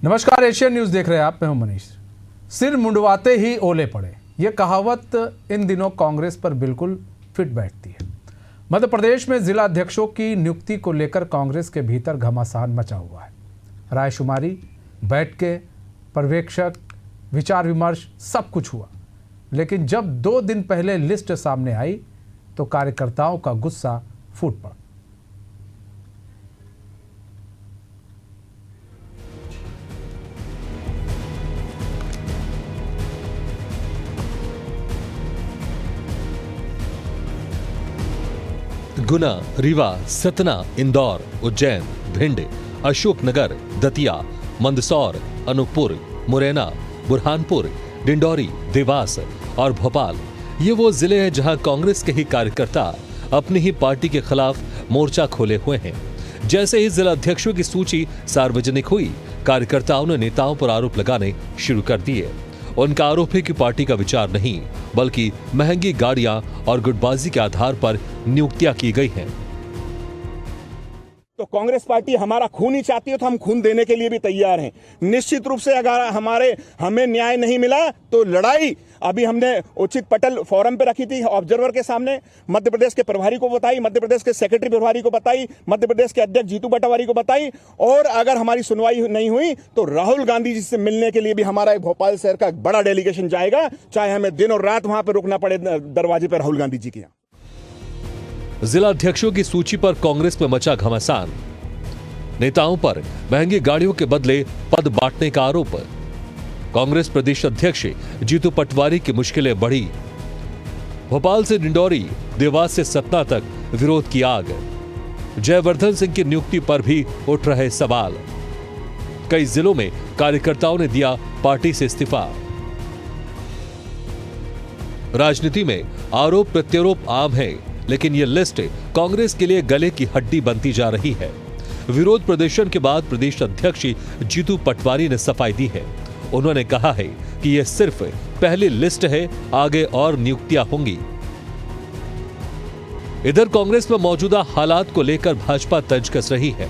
नमस्कार, Asian news देख रहे हैं आप। मैं हूं मनीष। सिर मुंडवाते ही ओले पड़े, ये कहावत इन दिनों कांग्रेस पर बिल्कुल फिट बैठती है। मध्य प्रदेश में जिला अध्यक्षों की नियुक्ति को लेकर कांग्रेस के भीतर घमासान मचा हुआ है। रायशुमारी, बैठकें, पर्यवेक्षक, विचार विमर्श सब कुछ हुआ, लेकिन जब 2 दिन पहले लिस्ट सामने आई तो कार्यकर्ताओं का गुस्सा फूट पड़ा। गुना, रीवा, सतना, इंदौर, उज्जैन, भिंड, अशोकनगर, दतिया, मंदसौर, अनूपपुर, मुरैना, बुरहानपुर, डिंडौरी, देवास और भोपाल ये वो जिले हैं जहां कांग्रेस के ही कार्यकर्ता अपनी ही पार्टी के खिलाफ मोर्चा खोले हुए हैं। जैसे ही जिला अध्यक्षों की सूची सार्वजनिक हुई, कार्यकर्ताओं ने नेताओं पर आरोप लगाने शुरू कर दिए। उनका आरोप है कि पार्टी का विचार नहीं, बल्कि महंगी गाड़ियां और गुटबाजी के आधार पर नियुक्तियां की गई हैं। तो कांग्रेस पार्टी हमारा खून ही चाहती है, तो हम खून देने के लिए भी तैयार हैं। निश्चित रूप से अगर हमें न्याय नहीं मिला तो लड़ाई अभी हमने उचित पटल फोरम पे रखी थी, ऑब्जर्वर के सामने मध्य प्रदेश के प्रभारी को बताई, मध्य प्रदेश के सेक्रेटरी प्रभारी को बताई, मध्य प्रदेश के अध्यक्ष जीतू पटवारी को बताई। और अगर हमारी सुनवाई नहीं हुई तो राहुल गांधी जी से मिलने के लिए भी हमारा भोपाल शहर का बड़ा डेलीगेशन जाएगा, चाहे हमें दिन और रात वहां पर रुकना पड़े दरवाजे पर राहुल गांधी जी के यहाँ। जिला अध्यक्षों की सूची पर कांग्रेस में मचा घमासान। नेताओं पर महंगी गाड़ियों के बदले पद बांटने का आरोप। कांग्रेस प्रदेश अध्यक्ष जीतू पटवारी की मुश्किलें बढ़ी। भोपाल से डिंडौरी, देवास से सतना तक विरोध की आग। जयवर्धन सिंह की नियुक्ति पर भी उठ रहे सवाल। कई जिलों में कार्यकर्ताओं ने दिया पार्टी से इस्तीफा। राजनीति में आरोप प्रत्यारोप आम है, लेकिन यह लिस्ट कांग्रेस के लिए गले की हड्डी बनती जा रही है। विरोध प्रदर्शन के बाद प्रदेश अध्यक्ष जीतू पटवारी ने सफाई दी है। उन्होंने कहा है कि यह सिर्फ पहली लिस्ट है, आगे और नियुक्तियां होंगी। इधर कांग्रेस में मौजूदा हालात को लेकर भाजपा तंज कस रही है।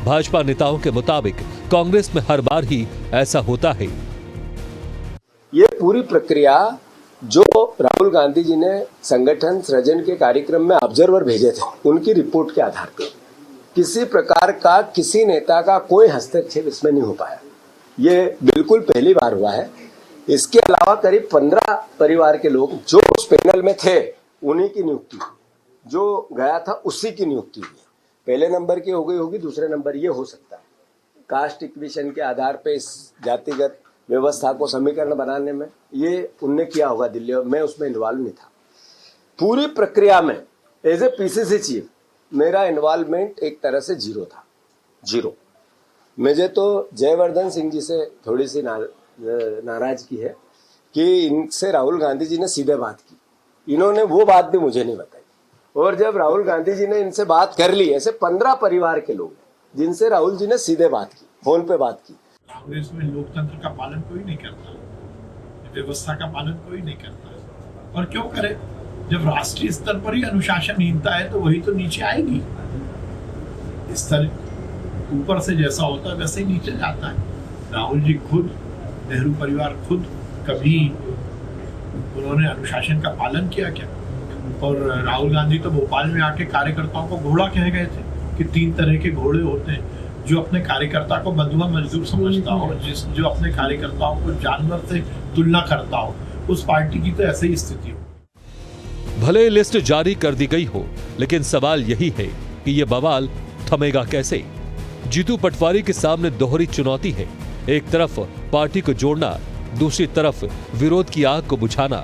भाजपा नेताओं के मुताबिक कांग्रेस में हर बार ही ऐसा होता है। ये पूरी प्रक्रिया जो राहुल गांधी जी ने संगठन सृजन के कार्यक्रम में ऑब्जर्वर भेजे थे, उनकी रिपोर्ट के आधार पर किसी प्रकार का किसी नेता का कोई हस्तक्षेप इसमें नहीं हो पाया। ये बिल्कुल पहली बार हुआ है। इसके अलावा करीब 15 परिवार के लोग जो उस पैनल में थे, उन्हीं की नियुक्ति, जो गया था उसी की नियुक्ति हुई। पहले नंबर की हो गई होगी, दूसरे नंबर ये हो सकता है। कास्ट इक्वेशन के आधार पर इस जातिगत व्यवस्था को समीकरण बनाने में ये उनने किया होगा दिल्ली, और मैं उसमें इन्वॉल्व नहीं था। पूरी प्रक्रिया में एज ए पीसीसी चीफ मेरा इन्वॉल्वमेंट एक तरह से जीरो था, जीरो। मुझे तो जयवर्धन सिंह जी से थोड़ी सी नाराजगी है कि इनसे राहुल गांधी जी ने सीधे बात की, इन्होंने वो बात भी मुझे नहीं बताई। और जब राहुल गांधी जी ने इनसे बात कर ली, ऐसे 15 परिवार के लोग जिनसे राहुल जी ने सीधे बात की, फोन पे बात की। कांग्रेस में लोकतंत्र का पालन कोई नहीं करता, व्यवस्था का पालन कोई नहीं करता। और क्यों करे? जब राष्ट्रीय स्तर पर ही अनुशासनहीनता है तो वही तो नीचे आएगी। स्तर ऊपर से जैसा होता है वैसे ही नीचे जाता है। राहुल जी खुद, नेहरू परिवार खुद, कभी उन्होंने अनुशासन का पालन किया क्या? और राहुल गांधी तो भोपाल में आके कार्यकर्ताओं को घोड़ा कह गए थे कि 3 तरह के घोड़े होते हैं, जो अपने कार्यकर्ता को बंधुआ मजदूर समझता हो, जो अपने कार्यकर्ताओं को जानवर से तुलना करता हो, उस पार्टी की तो ऐसे ही स्थिति हो। भले लिस्ट जारी कर दी गई हो, लेकिन सवाल यही है कि यह बवाल थमेगा कैसे? जीतू पटवारी के सामने दोहरी चुनौती है। एक तरफ पार्टी को जोड़ना, दूसरी तरफ विरोध की आग को बुझाना,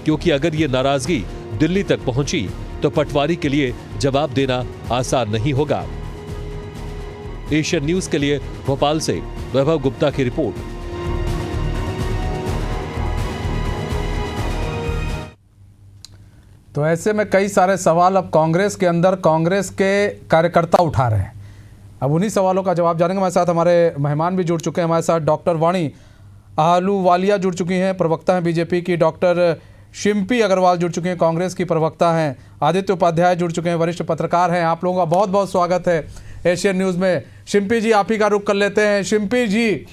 क्योंकि अगर ये नाराजगी दिल्ली तक पहुंची तो पटवारी के लिए जवाब देना आसान नहीं होगा। एशियन न्यूज के लिए भोपाल से वैभव गुप्ता की रिपोर्ट। तो ऐसे में कई सारे सवाल अब कांग्रेस के अंदर कांग्रेस के कार्यकर्ता उठा रहे हैं। अब उन्हीं सवालों का जवाब जानेंगे। हमारे साथ हमारे मेहमान भी जुड़ चुके हैं। हमारे साथ डॉक्टर वाणी आहलूवालिया जुड़ चुकी हैं, प्रवक्ता हैं बीजेपी की। डॉक्टर शिम्पी अग्रवाल जुड़ चुके हैं, कांग्रेस की प्रवक्ता हैं। आदित्य उपाध्याय जुड़ चुके हैं, वरिष्ठ पत्रकार हैं। आप लोगों का बहुत बहुत स्वागत है एशियन न्यूज़ में। शिम्पी जी, आप ही का रुख कर लेते हैं। शिम्पी जी,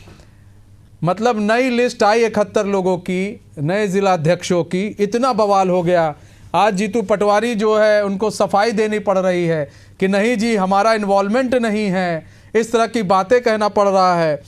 मतलब नई लिस्ट आई 71 लोगों की, नए जिलाध्यक्षों की, इतना बवाल हो गया। आज जीतू पटवारी जो है उनको सफाई देनी पड़ रही है कि नहीं जी हमारा इन्वॉल्वमेंट नहीं है, इस तरह की बातें कहना पड़ रहा है।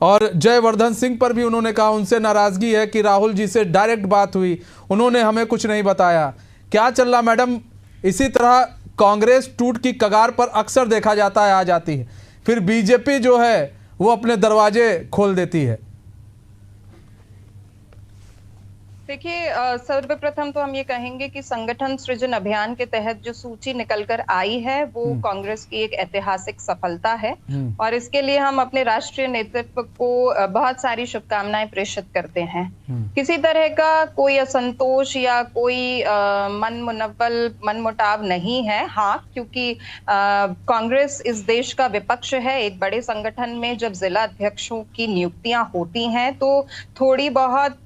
और जयवर्धन सिंह पर भी उन्होंने कहा उनसे नाराज़गी है कि राहुल जी से डायरेक्ट बात हुई, उन्होंने हमें कुछ नहीं बताया। क्या चल रहा मैडम? इसी तरह कांग्रेस टूट की कगार पर अक्सर देखा जाता है, आ जाती है, फिर बीजेपी जो है वो अपने दरवाजे खोल देती है। देखिए, सर्वप्रथम तो हम ये कहेंगे कि संगठन सृजन अभियान के तहत जो सूची निकलकर आई है वो कांग्रेस की एक ऐतिहासिक सफलता है और इसके लिए हम अपने राष्ट्रीय नेतृत्व को बहुत सारी शुभकामनाएं प्रेषित करते हैं। किसी तरह का कोई असंतोष या कोई मनमुटाव नहीं है। हाँ, क्योंकि कांग्रेस इस देश का विपक्ष है। एक बड़े संगठन में जब जिला अध्यक्षों की नियुक्तियां होती हैं तो थोड़ी बहुत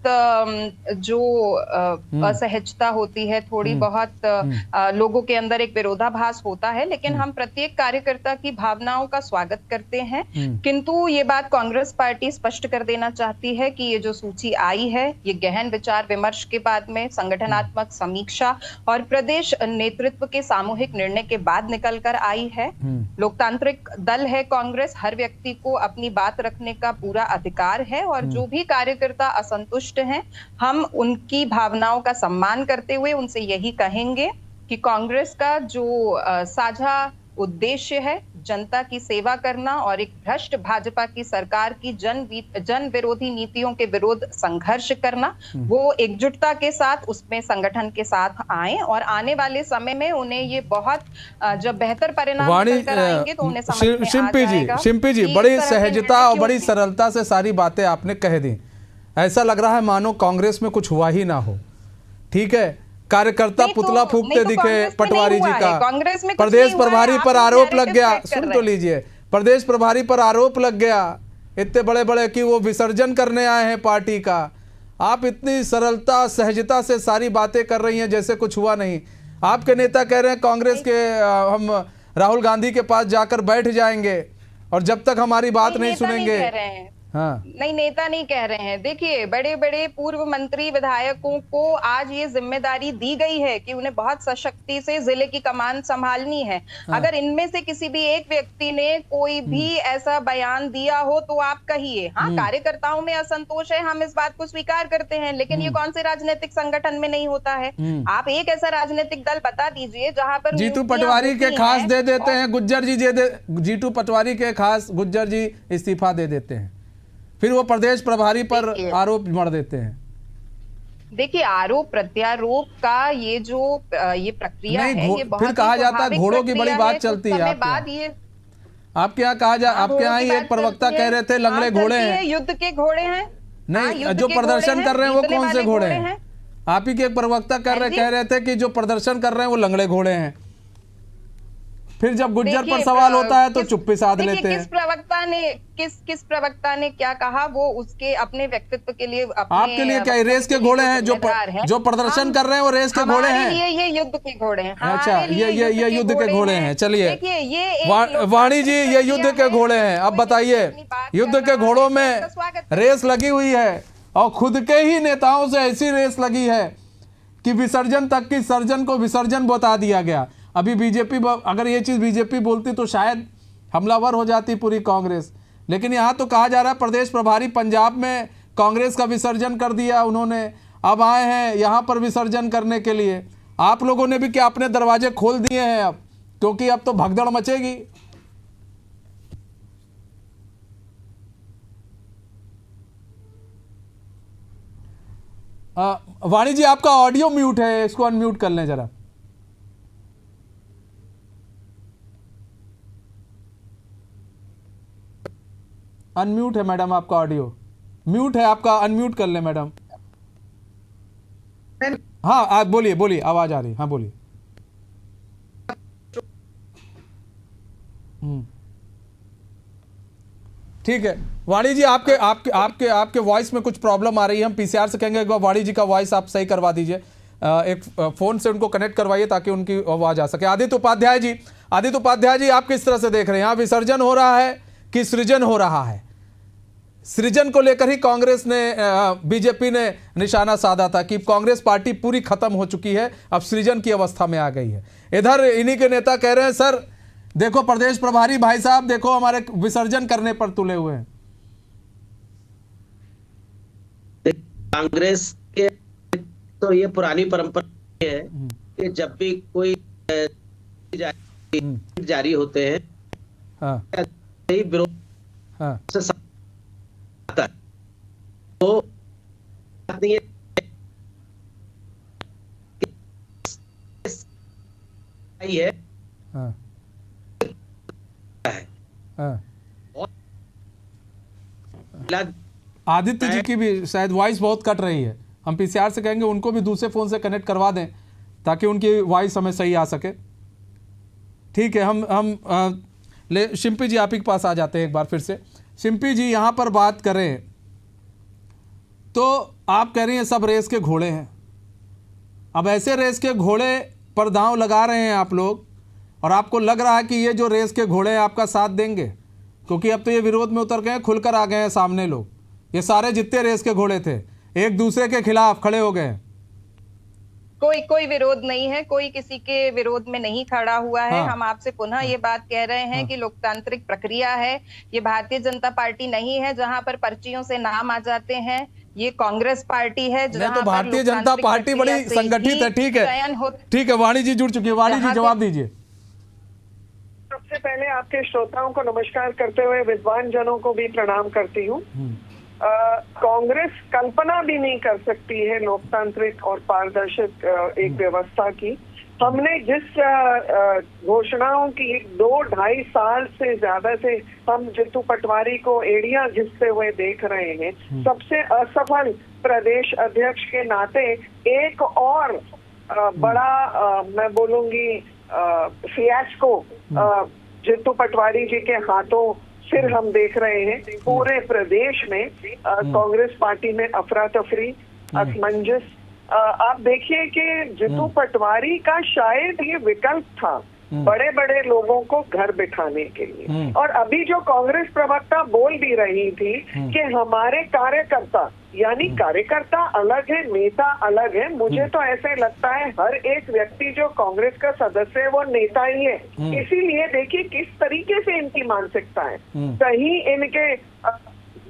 जो असहजता होती है, थोड़ी बहुत लोगों के अंदर एक विरोधाभास होता है, लेकिन हम प्रत्येक कार्यकर्ता की भावनाओं का स्वागत करते हैं। किंतु ये बात कांग्रेस पार्टी स्पष्ट कर देना चाहती है कि ये जो सूची आई है ये गहन विचार विमर्श के बाद में, संगठनात्मक समीक्षा और प्रदेश नेतृत्व के सामूहिक निर्णय के बाद निकल कर आई है। लोकतांत्रिक दल है कांग्रेस, हर व्यक्ति को अपनी बात रखने का पूरा अधिकार है और जो भी कार्यकर्ता असंतुष्ट हैं हम उनकी भावनाओं का सम्मान करते हुए उनसे यही कहेंगे कि कांग्रेस का जो साझा उद्देश्य है जनता की सेवा करना और एक भ्रष्ट भाजपा की सरकार की जन विरोधी नीतियों के विरुद्ध संघर्ष करना, वो एकजुटता के साथ उसमें संगठन के साथ आए और आने वाले समय में उन्हें ये बहुत जब बेहतर परिणाम निकल आएंगे तो उन्हें समझ में आ जाएगा। शिंपी जी, बड़ी सहजता और बड़ी सरलता से सारी बातें आपने कह दी। ऐसा लग रहा है मानो कांग्रेस में कुछ हुआ ही ना हो। ठीक है, कार्यकर्ता पुतला फूंकते दिखे पटवारी जी का। प्रदेश प्रभारी पर आरोप लग गया, सुन तो लीजिए, प्रदेश प्रभारी पर आरोप लग गया इतने बड़े बड़े कि वो विसर्जन करने आए हैं पार्टी का। आप इतनी सरलता सहजता से सारी बातें कर रही हैं जैसे कुछ हुआ नहीं। आपके नेता कह रहे हैं कांग्रेस के हम राहुल गांधी के पास जाकर बैठ जाएंगे और जब तक हमारी बात नहीं सुनेंगे। हाँ। नहीं, नेता नहीं कह रहे हैं। देखिए, बड़े बड़े पूर्व मंत्री विधायकों को आज ये जिम्मेदारी दी गई है कि उन्हें बहुत सशक्ति से जिले की कमान संभालनी है। हाँ। अगर इनमें से किसी भी एक व्यक्ति ने कोई भी ऐसा बयान दिया हो तो आप कहिए। हाँ, कार्यकर्ताओं में असंतोष है, हम इस बात को स्वीकार करते हैं, लेकिन ये कौन से राजनीतिक संगठन में नहीं होता है? आप एक ऐसा राजनीतिक दल बता दीजिए जहां पर जीतू पटवारी के खास दे देते हैं, गुज्जर जी जीतू पटवारी के खास गुज्जर जी इस्तीफा दे देते हैं, फिर वो प्रदेश प्रभारी पर आरोप मढ़ देते हैं। देखिए, आरोप प्रत्यारोप का ये जो ये प्रक्रिया है, ये बहुत फिर कहा जाता है घोड़ों की बड़ी बात चलती है। आपके यहाँ कहा जाए, आपके यहाँ ही एक प्रवक्ता कह रहे थे लंगड़े घोड़े हैं, युद्ध के घोड़े हैं। नहीं, जो प्रदर्शन कर रहे हैं वो कौन से घोड़े हैं? आप ही के एक प्रवक्ता कह रहे थे कि जो प्रदर्शन कर रहे हैं वो लंगड़े घोड़े हैं। फिर जब गुज्जर पर सवाल होता है तो चुप्पी साध लेते हैं। किस प्रवक्ता ने क्या कहा, वो उसके अपने व्यक्तित्व के लिए, आपके लिए क्या रेस के घोड़े हैं? जो प्रदर्शन कर रहे हैं वो रेस के घोड़े हैं। ये युद्ध के घोड़े हैं। अच्छा, ये युद्ध के घोड़े हैं। चलिए वाणी जी, ये युद्ध के घोड़े हैं। अब बताइए, युद्ध के घोड़ों में रेस लगी हुई है और खुद के ही नेताओं से ऐसी रेस लगी है कि विसर्जन तक की सर्जन को विसर्जन बता दिया गया। अभी बीजेपी, अगर ये चीज बीजेपी बोलती तो शायद हमलावर हो जाती पूरी कांग्रेस, लेकिन यहाँ तो कहा जा रहा है प्रदेश प्रभारी पंजाब में कांग्रेस का विसर्जन कर दिया उन्होंने, अब आए हैं यहाँ पर विसर्जन करने के लिए। आप लोगों ने भी क्या अपने दरवाजे खोल दिए हैं अब? क्योंकि अब तो भगदड़ मचेगी। वाणी जी, आपका ऑडियो म्यूट है, इसको अनम्यूट कर लें जरा। अनम्यूट है मैडम, आपका ऑडियो म्यूट है, आपका अनम्यूट कर ले मैडम। हाँ, आप बोलिए, आवाज आ रही। हाँ, बोलिए। ठीक है वाणी जी, आपके वॉइस में कुछ प्रॉब्लम आ रही है। हम पीसीआर से कहेंगे एक बार वाणी जी का वॉइस आप सही करवा दीजिए, एक फोन से उनको कनेक्ट करवाइए ताकि उनकी आवाज आ सके। आदित्य उपाध्याय जी, आप किस तरह से देख रहे हैं? यहाँ विसर्जन हो रहा है कि सृजन हो रहा है? सृजन को लेकर ही कांग्रेस ने बीजेपी ने निशाना साधा था कि कांग्रेस पार्टी पूरी खत्म हो चुकी है, अब सृजन की अवस्था में आ गई है। इधर इन्हीं के नेता कह रहे हैं सर देखो प्रदेश प्रभारी भाई साहब देखो हमारे विसर्जन करने पर तुले हुए हैं। कांग्रेस के तो ये पुरानी परंपरा है कि जब भी कोई जारी होते हैं हाँ विरोध हाँ से आता है। तो बात नहीं है हाँ हाँ। आदित्य जी की भी शायद वॉइस बहुत कट रही है, हम पीसीआर से कहेंगे उनको भी दूसरे फोन से कनेक्ट करवा दें ताकि उनकी वॉइस हमें सही आ सके। ठीक है, हम ले शिम्पी जी आप ही के पास आ जाते हैं एक बार फिर से। शिम्पी जी यहाँ पर बात करें तो आप कह रही हैं सब रेस के घोड़े हैं। अब ऐसे रेस के घोड़े पर दांव लगा रहे हैं आप लोग और आपको लग रहा है कि ये जो रेस के घोड़े हैं आपका साथ देंगे, क्योंकि अब तो ये विरोध में उतर गए, खुलकर आ गए हैं सामने लोग। ये सारे जितने रेस के घोड़े थे एक दूसरे के खिलाफ खड़े हो गए। कोई विरोध नहीं है, कोई किसी के विरोध में नहीं खड़ा हुआ है। हम आपसे पुनः ये बात कह रहे हैं कि लोकतांत्रिक प्रक्रिया है, ये भारतीय जनता पार्टी नहीं है जहां पर पर्चियों से नाम आ जाते हैं। ये कांग्रेस पार्टी है जहां तो भारतीय जनता पार्टी बड़ी संगठित है। ठीक है, ठीक है, वाणी जी जुड़ चुकी है। वाणी जी जवाब दीजिए। सबसे पहले आपके श्रोताओं को नमस्कार करते हुए विद्वान जनों को भी प्रणाम करती हूँ। कांग्रेस कल्पना भी नहीं कर सकती है लोकतांत्रिक और पारदर्शक एक व्यवस्था की। हमने जिस घोषणाओं की 2-2.5 साल से ज्यादा से हम जितू पटवारी को एड़ियां घिसते हुए देख रहे हैं, सबसे असफल प्रदेश अध्यक्ष के नाते एक और बड़ा मैं बोलूंगी फियास्को जितू पटवारी जी के हाथों फिर हम देख रहे हैं। पूरे प्रदेश में कांग्रेस पार्टी में अफरा तफरी, असमंजस। आप देखिए कि जितू पटवारी का शायद ये विकल्प था बड़े बड़े लोगों को घर बिठाने के लिए, और अभी जो कांग्रेस प्रवक्ता बोल भी रही थी कि हमारे कार्यकर्ता, यानी कार्यकर्ता अलग है, नेता अलग है। मुझे तो ऐसे लगता है हर एक व्यक्ति जो कांग्रेस का सदस्य है वो नेता ही है। इसीलिए देखिए किस तरीके से इनकी मानसिकता है। कहीं इनके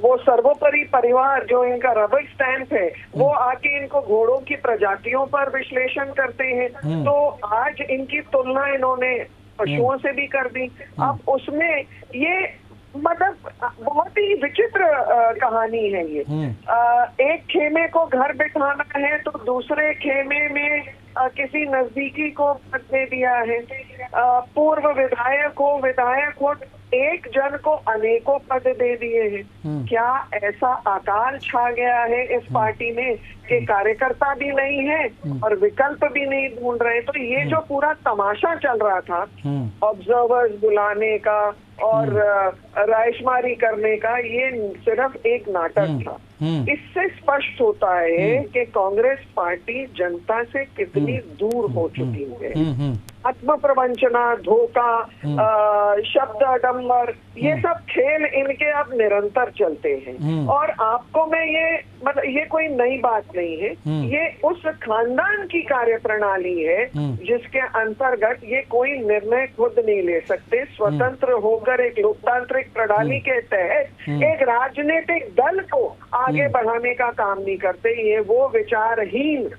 वो सर्वोपरि परिवार जो इनका रबर स्टैंप है वो आके इनको घोड़ों की प्रजातियों पर विश्लेषण करते हैं, तो आज इनकी तुलना इन्होंने पशुओं से भी कर दी। अब उसमें ये मतलब बहुत ही विचित्र कहानी है ये। एक खेमे को घर बिठाना है तो दूसरे खेमे में किसी नजदीकी को पद दे दिया है। पूर्व विधायक हो एक जन को अनेकों पद दे दिए हैं। क्या ऐसा अकाल छा गया है इस पार्टी में कि कार्यकर्ता भी नहीं है और विकल्प भी नहीं ढूंढ रहे? तो ये जो पूरा तमाशा चल रहा था ऑब्जर्वर्स बुलाने का और रायशुमारी करने का, ये सिर्फ एक नाटक था। इससे स्पष्ट होता है कि कांग्रेस पार्टी जनता से कितनी दूर हो चुकी है। आत्म प्रवंचना, धोखा, शब्द आडंबर, ये सब खेल इनके अब निरंतर चलते हैं। और आपको मैं ये मतलब ये कोई नई बात नहीं है, ये उस खानदान की कार्यप्रणाली है जिसके अंतर्गत ये कोई निर्णय खुद नहीं ले सकते। स्वतंत्र होकर एक लोकतांत्रिक प्रणाली के तहत एक राजनीतिक दल को आगे बढ़ाने का काम नहीं करते। ये वो विचारहीन,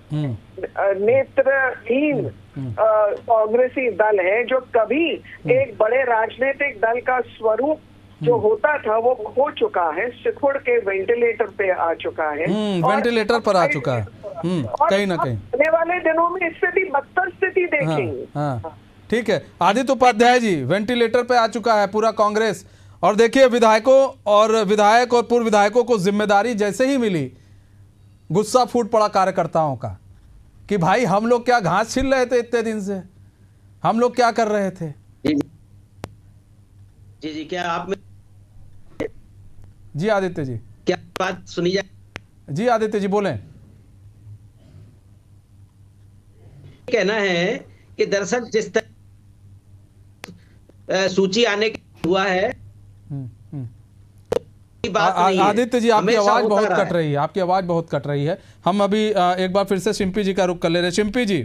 नेत्रहीन कांग्रेसी दल है जो कभी एक बड़े राजनीतिक दल का स्वरूप जो होता था वो खो चुका है, सिकुड़ के वेंटिलेटर पे आ चुका है। वेंटिलेटर पर आ चुका है कहीं ना कहीं। आने वाले दिनों में इससे भी बदतर स्थिति देखेंगे। हाँ, ठीक है। आदित्य उपाध्याय जी, वेंटिलेटर पे आ चुका है पूरा कांग्रेस। और देखिए विधायकों और विधायक और पूर्व विधायकों को जिम्मेदारी जैसे ही मिली, गुस्सा फूट पड़ा कार्यकर्ताओं का कि भाई हम लोग क्या घास छिल रहे थे इतने दिन से, हम लोग क्या कर रहे थे। जी क्या आप जी आदित्य जी, क्या बात सुनी जाए? जी आदित्य जी बोलें। कहना है कि दरअसल जिस तरह सूची आने हुआ है बात नहीं है। आदित्य जी, आपकी हमेशा आवाज होता बहुत रहा कट रही है, आपकी आवाज बहुत कट रही है। हम अभी एक बार फिर से शिम्पी जी का रुख कर ले रहे हैं। शिम्पी जी,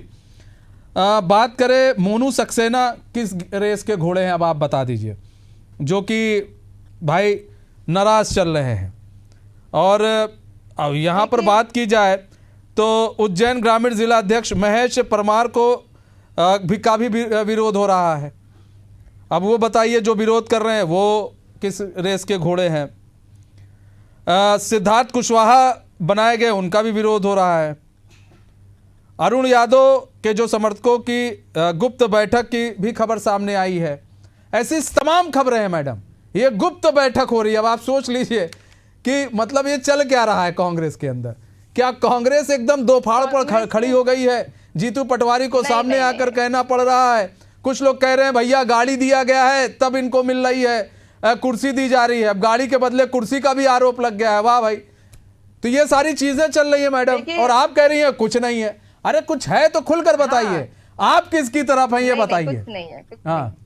बात करें मोनू सक्सेना किस रेस के घोड़े हैं, अब आप बता दीजिए, जो कि भाई नाराज चल रहे हैं। और यहाँ पर बात की जाए तो उज्जैन ग्रामीण जिला अध्यक्ष महेश परमार को का भी विरोध हो रहा है। अब वो बताइए, जो विरोध कर रहे हैं वो किस रेस के घोड़े हैं। सिद्धार्थ कुशवाहा बनाए गए, उनका भी विरोध हो रहा है। अरुण यादव के जो समर्थकों की गुप्त बैठक की भी खबर सामने आई है। ऐसी तमाम खबरें हैं मैडम, ये गुप्त बैठक हो रही है। अब आप सोच लीजिए कि मतलब ये चल क्या रहा है कांग्रेस के अंदर। क्या कांग्रेस एकदम दो फाड़ पर खड़ी हो गई है? जीतू पटवारी को सामने आकर कहना पड़ रहा है। कुछ लोग कह रहे हैं भैया गाड़ी दिया गया है तब इनको मिल रही है, कुर्सी दी जा रही है, अब गाड़ी के बदले कुर्सी का भी आरोप लग गया है। वाह भाई, तो ये सारी चीजें चल रही है मैडम, और आप कह रही हैं कुछ नहीं है। अरे कुछ है तो खुलकर बताइए, आप किसकी तरफ हैं ये बताइए। कुछ नहीं है, कुछ हाँ,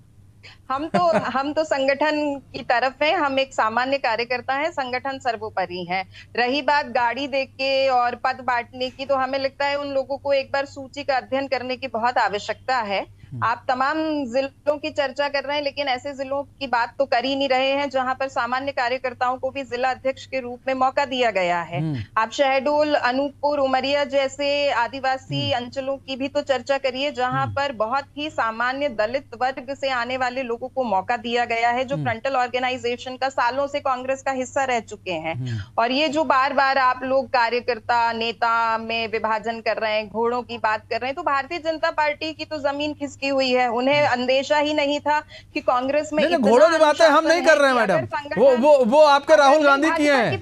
हम तो संगठन की तरफ हैं, हम एक सामान्य कार्यकर्ता हैं, संगठन सर्वोपरि है। रही बात गाड़ी देख के और पद बांटने की, तो हमें लगता है उन लोगों को एक बार सूची का अध्ययन करने की बहुत आवश्यकता है। आप तमाम जिलों की चर्चा कर रहे हैं, लेकिन ऐसे जिलों की बात तो कर ही नहीं रहे हैं जहां पर सामान्य कार्यकर्ताओं को भी जिला अध्यक्ष के रूप में मौका दिया गया है। आप शहडोल, अनूपपुर, उमरिया जैसे आदिवासी अंचलों की भी तो चर्चा करिए, जहां पर बहुत ही सामान्य दलित वर्ग से आने वाले लोगों को मौका दिया गया है, जो फ्रंटल ऑर्गेनाइजेशन का सालों से कांग्रेस का हिस्सा रह चुके हैं। और ये जो बार बार आप लोग कार्यकर्ता नेता में विभाजन कर रहे हैं, घोड़ों की बात कर रहे हैं, तो भारतीय जनता पार्टी की तो जमीन खिसकी हुई है। उन्हें अंदेशा ही नहीं था कि कांग्रेस में घोड़ों की बातें हम नहीं कर रहे हैं मैडम, वो आपके राहुल गांधी किए हैं,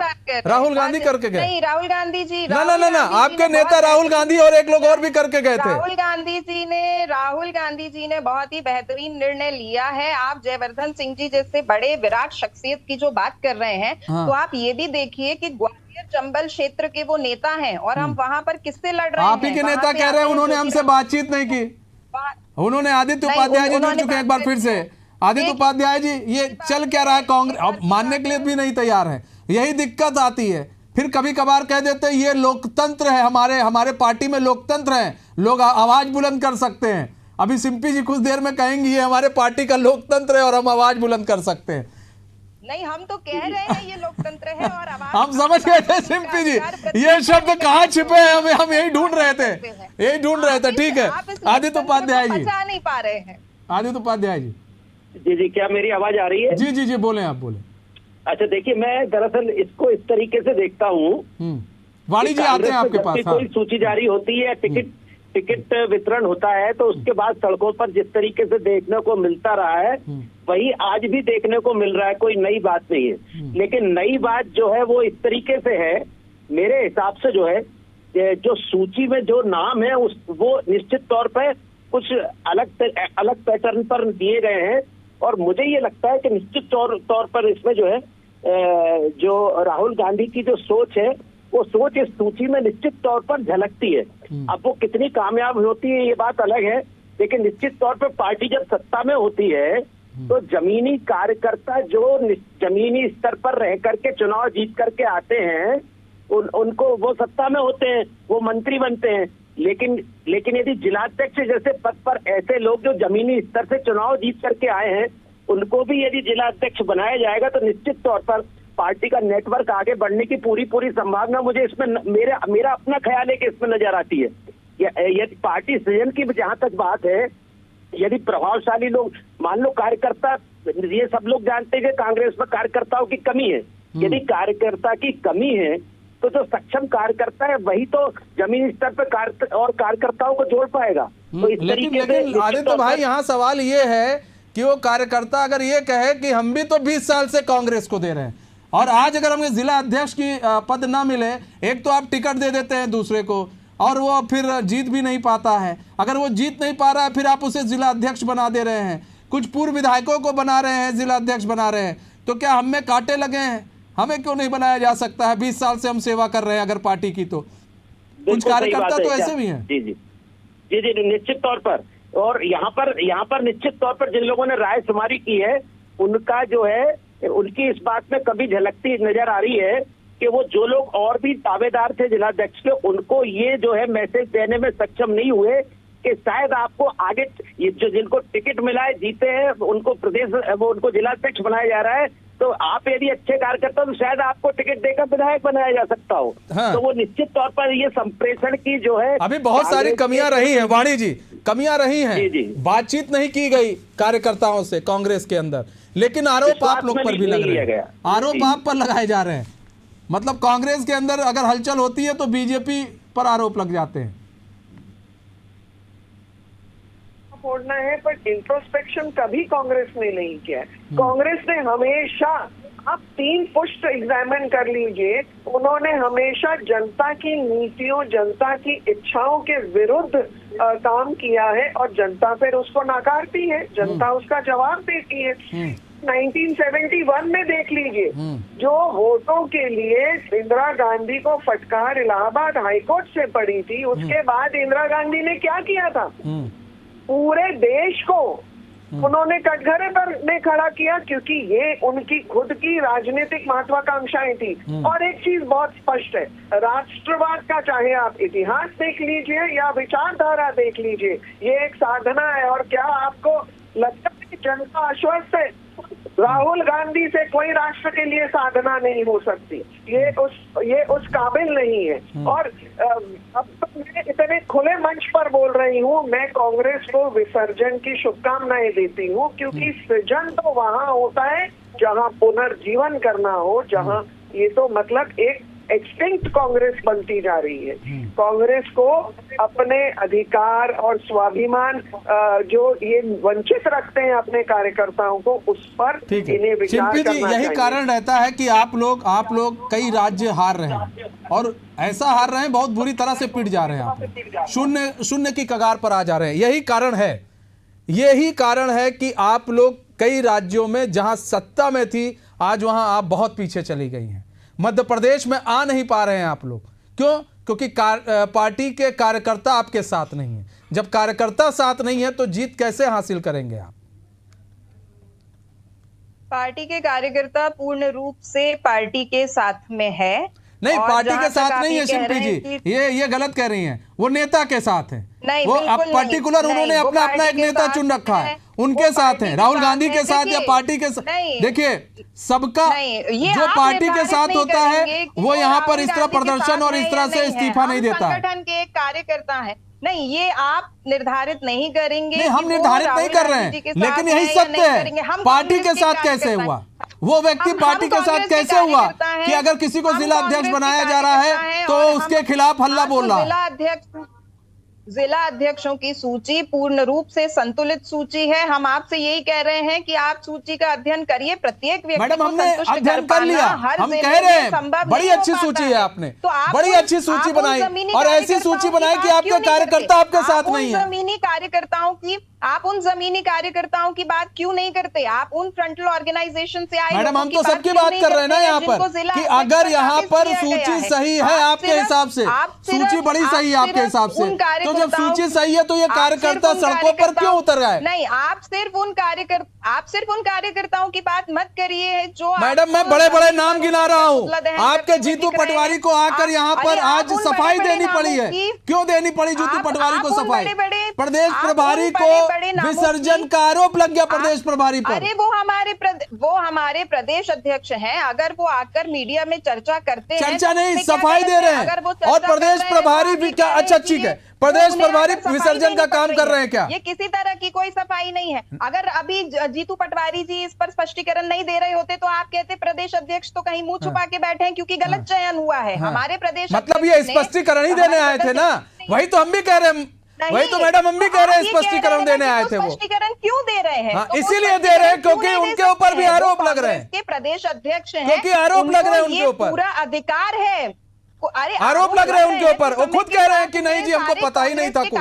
राहुल गांधी करके गए। नहीं, राहुल गांधी जी ना आपके नेता राहुल गांधी और एक लोग और भी करके गए थे। राहुल गांधी जी ने बहुत ही बेहतरीन निर्णय लिया है। आप जयवर्धन सिंह जी जैसे बड़े विराट शख्सियत की जो बात कर रहे हैं, तो आप ये भी देखिए कि ग्वालियर चंबल क्षेत्र के वो नेता हैं, और हम वहां पर किससे लड़ रहे हैं। आप ही के नेता कह रहे हैं उन्होंने हमसे बातचीत नहीं की। उन्होंने आदित्य उपाध्याय जी जुड़ चुके हैं एक बार फिर से। आदित्य उपाध्याय जी, ये चल क्या रहा है कांग्रेस, अब मानने के लिए भी नहीं तैयार है। यही दिक्कत आती है। फिर कभी कभार कह देते हैं ये लोकतंत्र है, हमारे पार्टी में लोकतंत्र है, लोग आवाज बुलंद कर सकते हैं। अभी सिम्पी जी कुछ देर में कहेंगी ये हमारे पार्टी का लोकतंत्र है और हम आवाज बुलंद कर सकते हैं। नहीं, हम तो कह रहे हैं ये लोकतंत्र है और हम समझ गए थे सिम्पी जी, ये शब्द कहाँ छिपे हैं, हम यही ढूंढ रहे थे, ठीक है। आदित्य उपाध्याय जी नहीं पा रहे हैं। आदित्य उपाध्याय जी, जी, क्या मेरी आवाज आ रही है? जी बोले, आप बोले। अच्छा, देखिए, मैं दरअसल इसको इस तरीके से देखता हूँ, वाणी जी आते हैं आपके पास। कोई सूची जारी होती है, टिकट वितरण होता है, तो उसके बाद सड़कों पर जिस तरीके से देखने को मिलता रहा है वही आज भी देखने को मिल रहा है। कोई नई बात नहीं है, लेकिन नई बात जो है वो इस तरीके से है, मेरे हिसाब से जो है, जो सूची में जो नाम है वो निश्चित तौर पर कुछ अलग पैटर्न पर दिए गए हैं, और मुझे ये लगता है कि निश्चित तौर पर इसमें जो है जो राहुल गांधी की जो सोच है वो सोच इस सूची में निश्चित तौर पर झलकती है। अब वो कितनी कामयाब होती है ये बात अलग है, लेकिन निश्चित तौर पर पार्टी जब सत्ता में होती है तो जमीनी कार्यकर्ता जो जमीनी स्तर पर रह करके चुनाव जीत करके आते हैं, उनको वो सत्ता में होते हैं, वो मंत्री बनते हैं। लेकिन यदि जिलाध्यक्ष जैसे पद पर ऐसे लोग जो जमीनी स्तर से चुनाव जीत करके आए हैं, उनको भी यदि जिलाध्यक्ष बनाया जाएगा तो निश्चित तौर पर पार्टी का नेटवर्क आगे बढ़ने की पूरी संभावना मुझे इसमें मेरा अपना ख्याल है कि इसमें नजर आती है। यदि पार्टी सृजन की जहां तक बात है, यदि प्रभावशाली लोग, मान लो कार्यकर्ता, ये सब लोग जानते हैं कि कांग्रेस में कार्यकर्ताओं की कमी है। यदि कार्यकर्ता की कमी है तो जो सक्षम कार्यकर्ता है वही तो जमीनी स्तर पर कार्यकर्ताओं को जोड़ पाएगा। तो इस तरीके से लेकिन आदित्य भाई, यहाँ सवाल ये है कि वो कार्यकर्ता अगर ये कहे कि हम भी तो 20 साल से कांग्रेस को दे रहे हैं, और आज अगर हमें जिला अध्यक्ष की पद ना मिले, एक तो आप टिकट दे देते हैं दूसरे को, और वो फिर जीत भी नहीं पाता है। अगर वो जीत नहीं पा रहा है, फिर आप उसे जिला अध्यक्ष बना दे रहे हैं, कुछ पूर्व विधायकों को बना रहे हैं, जिला अध्यक्ष बना रहे हैं, तो क्या हम में कांटे लगे हैं? हमें क्यों नहीं बनाया जा सकता है? 20 साल से हम सेवा कर रहे हैं अगर पार्टी की, तो कुछ कार्यकर्ता तो ऐसे भी हैं। जी, निश्चित तौर पर। और यहाँ पर निश्चित तौर पर जिन लोगों ने राय शुमारी की है, उनका जो है उनकी इस बात में कभी झलकती नजर आ रही है कि वो जो लोग और भी दावेदार थे जिलाध्यक्ष के, उनको ये जो है मैसेज देने में सक्षम नहीं हुए कि शायद आपको आगे ये जो जिनको टिकट मिला है, जीते हैं, उनको उनको जिलाध्यक्ष बनाया जा रहा है, तो आप यदि अच्छे कार्यकर्ता तो शायद आपको टिकट देकर विधायक बनाया जा सकता हो। हाँ। तो वो निश्चित तौर पर ये संप्रेषण की जो है अभी बहुत सारी कमियां रही हैं वाणी जी, कमियां रही हैं। जी, जी। बातचीत नहीं की गई कार्यकर्ताओं से कांग्रेस के अंदर, लेकिन आरोप आप लोग पर भी लग रहे हैं, आरोप आप पर लगाए जा रहे हैं। मतलब कांग्रेस के अंदर अगर हलचल होती है तो बीजेपी पर आरोप लग जाते हैं। फोड़ना है, पर इंट्रोस्पेक्शन कभी कांग्रेस ने नहीं किया है। कांग्रेस ने हमेशा, आप 3 पुष्ट एग्जामिन कर लीजिए, उन्होंने हमेशा जनता की नीतियों, जनता की इच्छाओं के विरुद्ध काम किया है और जनता फिर उसको नकारती है, जनता उसका जवाब देती है। 1971 में देख लीजिए, जो वोटों के लिए इंदिरा गांधी को फटकार इलाहाबाद हाईकोर्ट से पड़ी थी, उसके बाद इंदिरा गांधी ने क्या किया था, पूरे देश को उन्होंने कटघरे पर में खड़ा किया, क्योंकि ये उनकी खुद की राजनीतिक महत्वाकांक्षाएं थी। और एक चीज बहुत स्पष्ट है, राष्ट्रवाद का चाहे आप इतिहास देख लीजिए या विचारधारा देख लीजिए, ये एक साधना है। और क्या आपको लगता है कि जनता आश्वस्त है? राहुल गांधी से कोई राष्ट्र के लिए साधना नहीं हो सकती, ये उस काबिल नहीं है। और अब तो मैं इतने खुले मंच पर बोल रही हूँ, मैं कांग्रेस को विसर्जन की शुभकामनाएं देती हूँ, क्योंकि सृजन तो वहाँ होता है जहाँ पुनर्जीवन करना हो, जहाँ ये तो मतलब एक एक्सटिंक्ट कांग्रेस बनती जा रही है। कांग्रेस को अपने अधिकार और स्वाभिमान जो ये वंचित रखते हैं अपने कार्यकर्ताओं को, उस पर इन्हें विचार करना चाहिए। यही कारण रहता है कि आप लोग कई राज्य हार रहे हैं और ऐसा हार रहे हैं, बहुत बुरी तरह से पिट जा रहे हैं, आप शून्य की कगार पर आ जा रहे हैं। यही कारण है कि आप लोग कई राज्यों में जहां सत्ता में थी, आज वहां आप बहुत पीछे चली गई हैं। मध्य प्रदेश में आ नहीं पा रहे हैं आप लोग, क्यों? क्योंकि पार्टी के कार्यकर्ता आपके साथ नहीं है। जब कार्यकर्ता साथ नहीं है तो जीत कैसे हासिल करेंगे आप? पार्टी के कार्यकर्ता पूर्ण रूप से पार्टी के साथ में है। नहीं, पार्टी के साथ नहीं है शिल्पी जी, ये गलत कह रही हैं। वो नेता के साथ है, नहीं, वो पर्टिकुलर उन्होंने अपना एक नेता चुन रखा है, उनके साथ है। राहुल गांधी के साथ या पार्टी के साथ, देखिए सबका जो पार्टी के साथ होता है वो यहाँ पर इस तरह प्रदर्शन और इस तरह से इस्तीफा नहीं देता है। संगठन के एक कार्यकर्ता है, नहीं ये आप निर्धारित नहीं करेंगे। नहीं, हम निर्धारित नहीं कर रहे हैं, लेकिन यही सत्य है। पार्टी के साथ कैसे हुआ वो व्यक्ति, पार्टी के साथ कैसे हुआ कि अगर किसी को जिला अध्यक्ष बनाया जा रहा है तो उसके खिलाफ हल्ला बोल रहा है? जिला अध्यक्षों की सूची पूर्ण रूप से संतुलित सूची है। हम आपसे यही कह रहे हैं कि आप सूची का अध्ययन करिए, प्रत्येक व्यक्ति मैडम को हमने संतुष्ट अध्ययन कर लिया, हम कह रहे हैं बड़ी अच्छी सूची है आपने, बड़ी अच्छी सूची बनाई और ऐसी सूची बनाई कि आपके कार्यकर्ता आपके साथ नहीं है। जमीनी कार्यकर्ताओं की, आप उन जमीनी कार्यकर्ताओं की बात क्यों नहीं करते? आप उन फ्रंटल ऑर्गेनाइजेशन से आए मैडम, हम तो सबकी बात कर रहे हैं ना यहाँ पर कि अगर यहाँ पर सूची सही है आपके हिसाब से, सूची बड़ी सही है आपके हिसाब से, तो जब सूची सही है तो ये कार्यकर्ता सड़कों पर क्यों उतर रहा है? नहीं, आप सिर्फ उन कार्यकर्ताओं की बात मत करिए जो, मैडम मैं बड़े बड़े नाम गिना रहा हूँ। आपके जीतू पटवारी को आकर यहाँ पर आज सफाई देनी पड़ी है। क्यों देनी पड़ी जीतू पटवारी को सफाई? प्रदेश प्रभारी को विसर्जन का आरोप लग गया प्रदेश प्रभारी पर। अरे वो हमारे प्रदेश अध्यक्ष हैं, अगर वो आकर मीडिया में चर्चा करते हैं, चर्चा नहीं सफाई दे रहे हैं। और प्रदेश प्रभारी भी क्या, अच्छा ठीक है, प्रदेश प्रभारी विसर्जन का काम कर रहे हैं क्या? ये किसी तरह की कोई सफाई नहीं है। अगर अभी जीतू पटवारी जी इस पर स्पष्टीकरण नहीं दे रहे होते तो आप कहते प्रदेश अध्यक्ष तो कहीं मुंह छुपा के बैठे हैं क्योंकि गलत चयन हुआ है। हमारे प्रदेश मतलब ये स्पष्टीकरण ही देने आए थे ना, वही तो हम भी कह रहे हैं, वही तो मैडम हम भी कह रहे हैं स्पष्टीकरण देने आए थे। वो स्पष्टीकरण क्यों दे रहे हैं? इसीलिए दे रहे हैं क्योंकि उनके ऊपर भी आरोप लग रहे हैं, के प्रदेश अध्यक्ष हैं, क्योंकि आरोप लग रहे हैं उनके ऊपर, पूरा अधिकार है। अरे आरोप लग रहे हैं उनके ऊपर, वो खुद कह रहे हैं कि नहीं जी हमको पता ही नहीं था कुछ।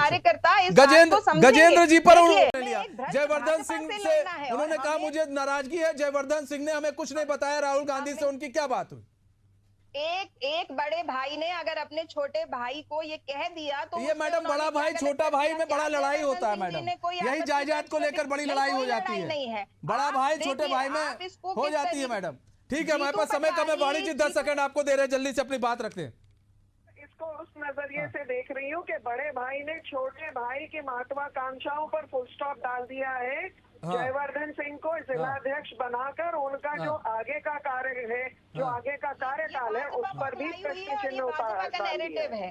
गजेंद्र जी पर उन्होंने लिया, जयवर्धन सिंह से उन्होंने कहा मुझे नाराजगी है, जयवर्धन सिंह ने हमें कुछ नहीं बताया, राहुल गांधी से उनकी क्या बात हुई? एक बड़े भाई ने अगर अपने छोटे भाई को ये कह दिया तो ये मैडम बड़ा भाई छोटा भाई में बड़ा लड़ाई होता है मैडम, यही जायदाद को लेकर बड़ी लड़ाई हो जाती है, बड़ा भाई छोटे भाई में हो जाती है मैडम। ठीक है, हमारे पास समय कम है, वाणी जी 10 सेकंड आपको दे रहे हैं, जल्दी से अपनी बात रखते हैं। इसको उस नजरिए से देख रही हूँ कि बड़े भाई ने छोटे भाई की महत्वाकांक्षाओं पर फुल स्टॉप डाल दिया है। जयवर्धन सिंह को जिलाध्यक्ष बनाकर उनका जो आगे का कार्य है, जो आगे का कार्यकाल है, उस पर भी प्रश्न चिन्ह है।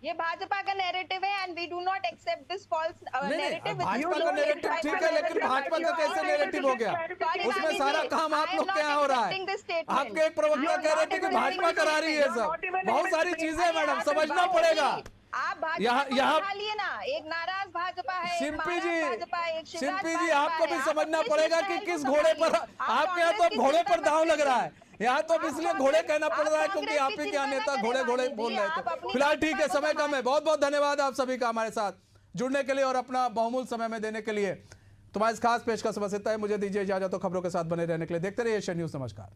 ये भाजपा का नैरेटिव है and we do not accept this false narrative. Bhajpa का नैरेटिव ठीक है, लेकिन भाजपा का कैसे नैरेटिव हो गया? उसमें सारा काम आप लोग के यहाँ हो रहा है। आपके एक प्रवक्ता कह रहे थे कि भाजपा करा रही है सब, बहुत सारी चीजें मैडम समझना पड़ेगा। आप यहाँ लिए ना, एक नाराज भाजपा है, शिल्पी जी आपको भी समझना पड़ेगा कि किस घोड़े पर आपके यहाँ तो घोड़े पर दांव लग रहा है, यहाँ तो इसलिए घोड़े कहना पड़ रहा है क्योंकि आप ही के नेता घोड़े घोड़े बोल रहे थे। फिलहाल ठीक है, समय कम है। बहुत बहुत धन्यवाद आप सभी का हमारे साथ जुड़ने के लिए और अपना बहुमूल्य समय में देने के लिए। तुम्हारी इस खास पेशकश बस इतना है, मुझे दीजिए इजाजत, तो खबरों के साथ बने रहने के लिए देखते रहिए एशियन न्यूज़। नमस्कार।